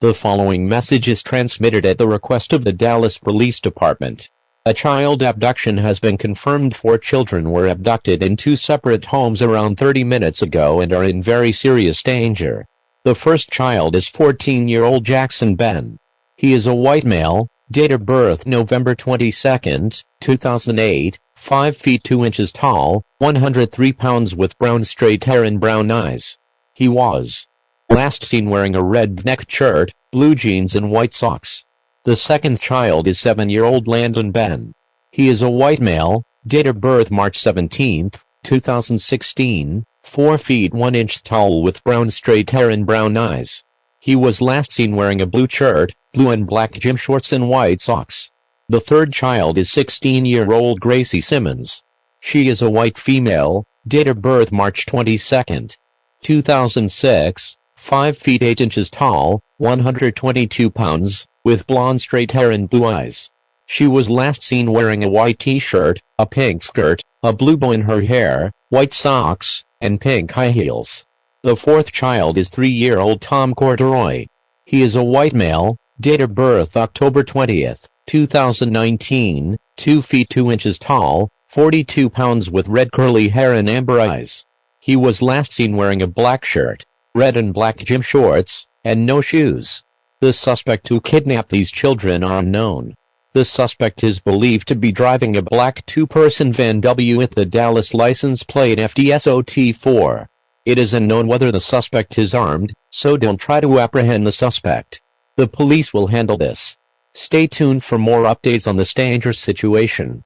The following message is transmitted at the request of the Dallas Police Department. A child abduction has been confirmed. 4 children were abducted in 2 separate homes around 30 minutes ago and are in very serious danger. The first child is 14-year-old Jackson Ben. He is a white male, date of birth November 22, 2008, 5 feet 2 inches tall, 103 pounds with brown straight hair and brown eyes. He was last seen wearing a red necked shirt, blue jeans and white socks. The second child is 7-year-old Landon Ben. He is a white male, date of birth March 17, 2016, 4 feet 1 inch tall with brown straight hair and brown eyes. He was last seen wearing a blue shirt, blue and black gym shorts and white socks. The third child is 16-year-old Gracie Simmons. She is a white female, date of birth March 22, 2006, 5 feet 8 inches tall, 122 pounds, with blonde straight hair and blue eyes. She was last seen wearing a white t-shirt, a pink skirt, a blue bow in her hair, white socks, and pink high heels. The fourth child is 3-year-old Tom Corduroy. He is a white male, date of birth October 20, 2019, 2 feet 2 inches tall, 42 pounds with red curly hair and amber eyes. He was last seen wearing a black shirt, red and black gym shorts, and no shoes. The suspect who kidnapped these children are unknown. The suspect is believed to be driving a black 2-person van with the Dallas license plate FDSOT4. It is unknown whether the suspect is armed, so don't try to apprehend the suspect. The police will handle this. Stay tuned for more updates on this dangerous situation.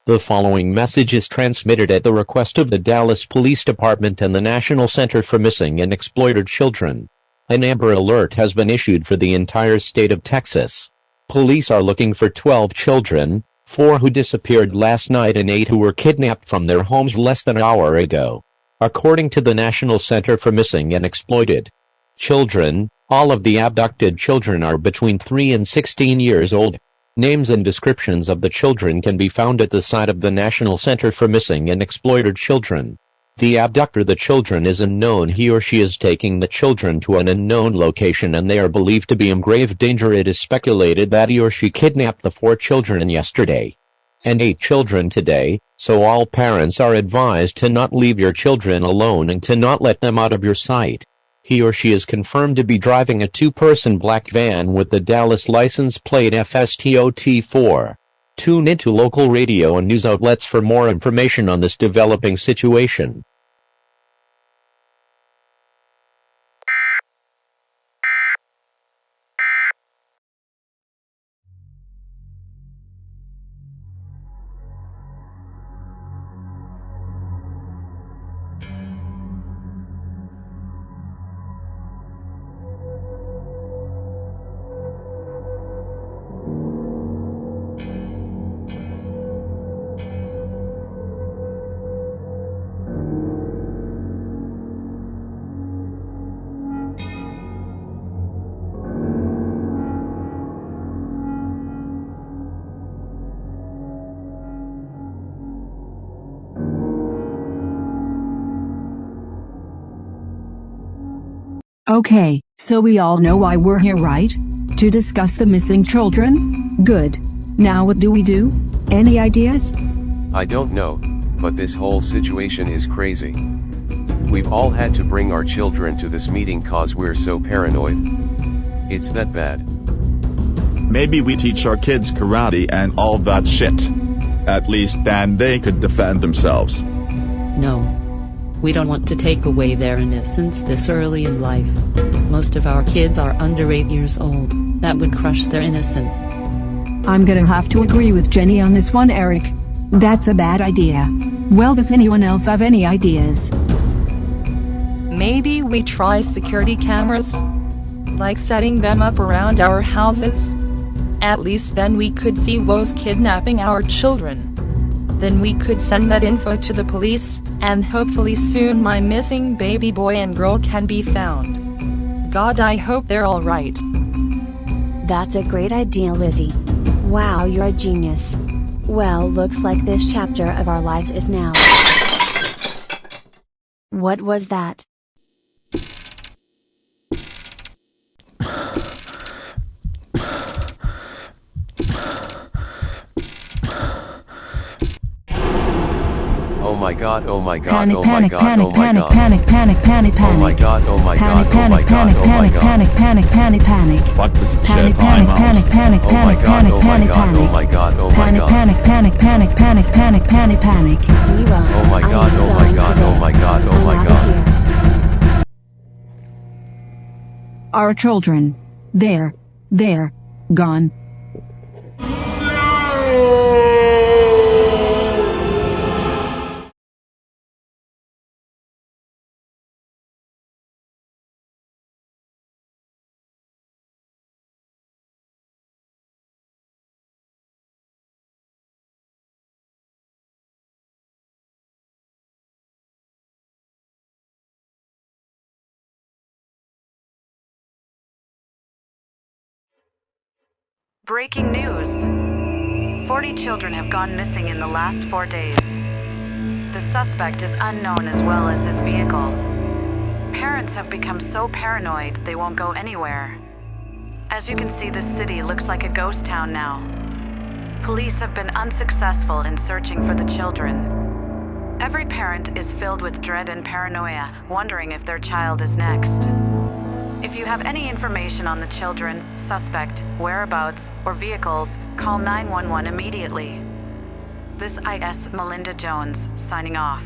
The following message is transmitted at the request of the Dallas Police Department and the National Center for Missing and Exploited Children. An Amber Alert has been issued for the entire state of Texas. Police are looking for 12 children, 4 who disappeared last night and 8 who were kidnapped from their homes less than an hour ago. According to the National Center for Missing and Exploited Children, all of the abducted children are between 3 and 16 years old. Names and descriptions of the children can be found at the site of the National Center for Missing and Exploited Children. The abductor of the children is unknown. He or she is taking the children to an unknown location and they are believed to be in grave danger. It is speculated that he or she kidnapped the 4 children yesterday and 8 children today, so all parents are advised to not leave your children alone and to not let them out of your sight. He or she is confirmed to be driving a 2-person black van with the Dallas license plate FSTOT4. Tune into local radio and news outlets for more information on this developing situation. Okay, so we all know why we're here, right? To discuss the missing children? Good. Now what do we do? Any ideas? I don't know, but this whole situation is crazy. We've all had to bring our children to this meeting cause we're so paranoid. It's that bad. Maybe we teach our kids karate and all that shit. At least then they could defend themselves. No. We don't want to take away their innocence this early in life. Most of our kids are under 8 years old. That would crush their innocence. I'm gonna have to agree with Jenny on this one, Eric. That's a bad idea. Well, does anyone else have any ideas? Maybe we try security cameras? Like setting them up around our houses? At least then we could see who's kidnapping our children. Then we could send that info to the police, and hopefully soon my missing baby boy and girl can be found. God, I hope they're all right. That's a great idea, Lizzie. Wow, you're a genius. Well, looks like this chapter of our lives is now. What was that? Oh my god, oh my god, Panic, oh my panic, god, panic, oh my panic, god. panic, panic, panic, Oh my panic. god, oh my god, Panic, oh my panic, god, panic, oh my panic, god. panic, panic, panic, panic. Fuck this shit, Panic, I'm panic, out. panic, panic, Oh my panic, god, panic, oh my panic, god, oh my god, oh panic. my Panic, god. panic, panic, panic, panic, panic, panic, panic. Hero, Oh my god, I am oh my done god, today. oh my god, oh I'm my outta god. here. Our children. They're gone. Breaking news! 40 children have gone missing in the last 4 days. The suspect is unknown as well as his vehicle. Parents have become so paranoid they won't go anywhere. As you can see, this city looks like a ghost town now. Police have been unsuccessful in searching for the children. Every parent is filled with dread and paranoia, wondering if their child is next. If you have any information on the children, suspect, whereabouts, or vehicles, call 911 immediately. This is Melinda Jones, signing off.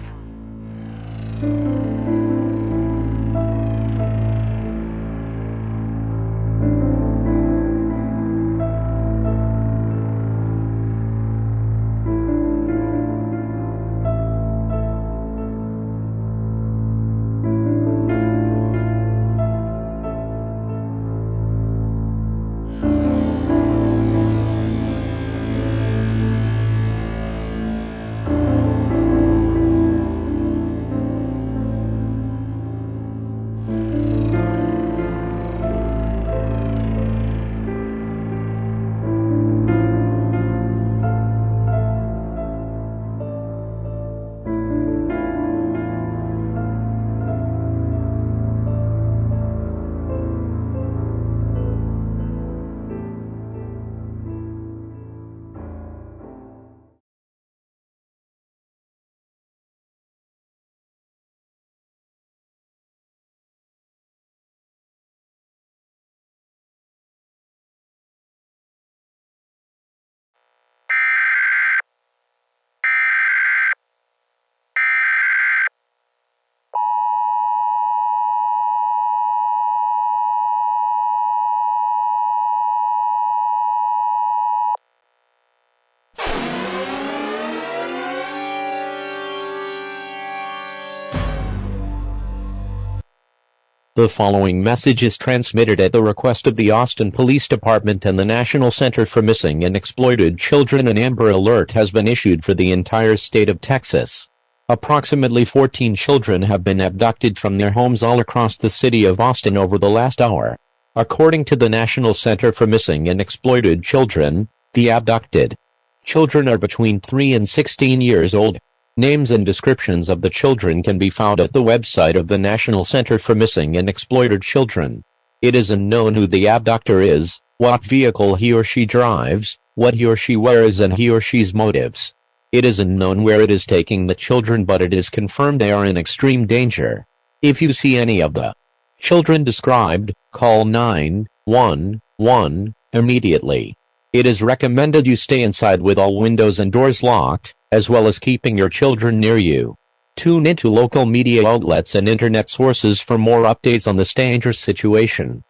The following message is transmitted at the request of the Austin Police Department and the National Center for Missing and Exploited Children. An Amber Alert has been issued for the entire state of Texas. Approximately 14 children have been abducted from their homes all across the city of Austin over the last hour. According to the National Center for Missing and Exploited Children, the abducted children are between 3 and 16 years old. Names and descriptions of the children can be found at the website of the National Center for Missing and Exploited Children. It is unknown who the abductor is, what vehicle he or she drives, what he or she wears, and he or she's motives. It is unknown where it is taking the children, but it is confirmed they are in extreme danger. If you see any of the children described, call 911 immediately. It is recommended you stay inside with all windows and doors locked, as well as keeping your children near you. Tune into local media outlets and internet sources for more updates on this dangerous situation.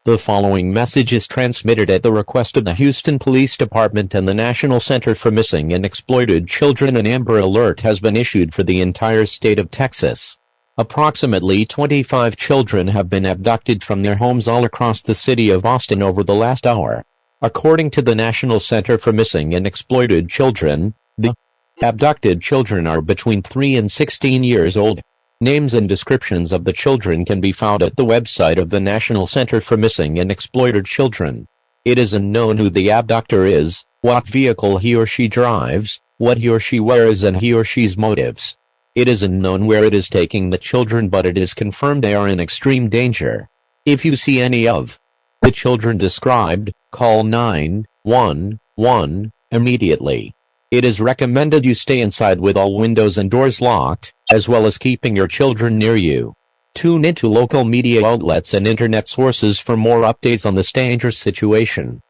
The following message is transmitted at the request of the Houston Police Department and the National Center for Missing and Exploited Children. An Amber Alert has been issued for the entire state of Texas. Approximately 25 children have been abducted from their homes all across the city of Austin over the last hour. According to the National Center for Missing and Exploited Children, the abducted children are between 3 and 16 years old. Names and descriptions of the children can be found at the website of the National Center for Missing and Exploited Children. It is unknown who the abductor is, what vehicle he or she drives, what he or she wears, and he or she's motives. It is unknown where it is taking the children, but it is confirmed they are in extreme danger. If you see any of the children described, call 911 immediately. It is recommended you stay inside with all windows and doors locked, as well as keeping your children near you. Tune into local media outlets and internet sources for more updates on this dangerous situation.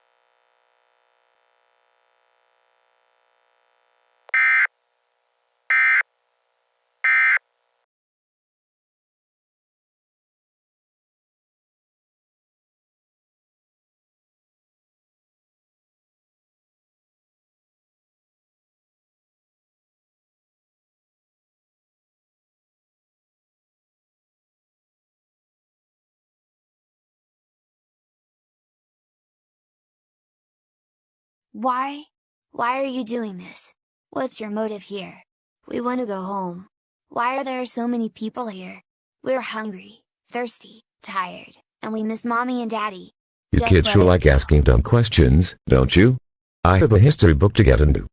Why? Why are you doing this? What's your motive here? We want to go home. Why are there so many people here? We're hungry, thirsty, tired, and we miss mommy and daddy. You Just kids let sure us like go. asking dumb questions, don't you? I have a history book to get into.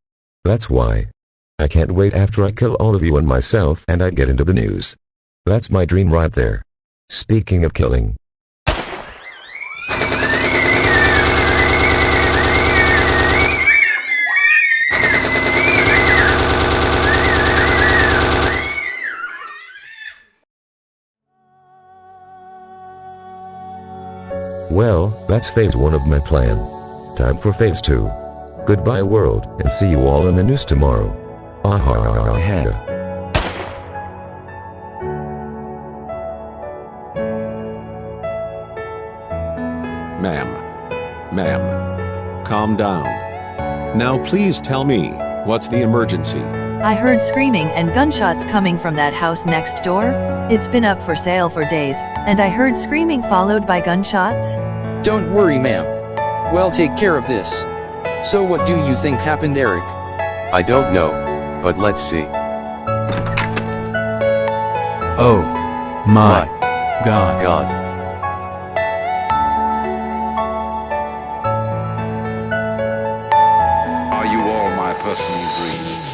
That's why. I can't wait after I kill all of you and myself and I get into the news. That's my dream right there. Speaking of killing. Well, that's phase 1 of my plan. Time for phase 2. Goodbye world, and see you all in the news tomorrow. Aha. Ma'am, calm down. Now please tell me, what's the emergency? I heard screaming and gunshots coming from that house next door. It's been up for sale for days, and I heard screaming followed by gunshots. Don't worry, ma'am. We'll take care of this. So what do you think happened, Eric? I don't know, but let's see. Oh my God. Are you all my person you breed.